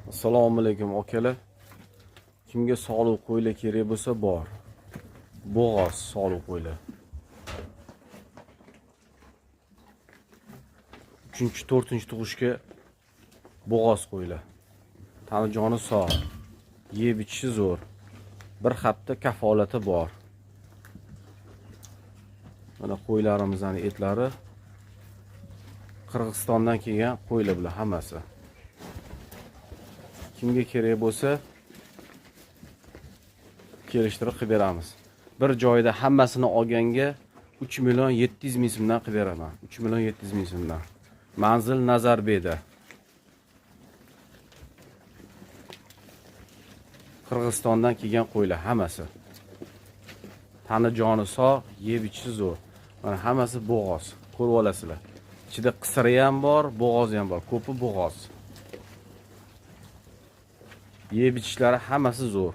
Assalomu alaykum akalar. Kimga sog'liq qo'ylar kerak bo'lsa bor. Bo'g'oz sog'liq qo'ylar. 3-4 tug'ishga bo'g'oz qo'ylar. Tani joni sog', yeb ichishi zo'r. Bir hafta kafolati bor. Mana qo'ylarimizning etlari Qirg'izistondan kelgan qo'ylar bular hammasi. Kimga kerak bo'lsa kelishtirib qilib beramiz. Bir joyda hammasini olganga 3.700.000 so'mdan qilib beraman. 3.700.000 so'mdan. Manzil Nazarbeyda. Qirg'izistondan kelgan qo'ylar hammasi. Tani joni sog', yeb ichishi zo'r. Mana hammasi bo'g'oz. Ko'rib olasizlar. Ichida qisiri ham bor, bo'g'ozi ham bor. Ko'pi bo'g'oz. Yeb ichishlari hammasi zo'r.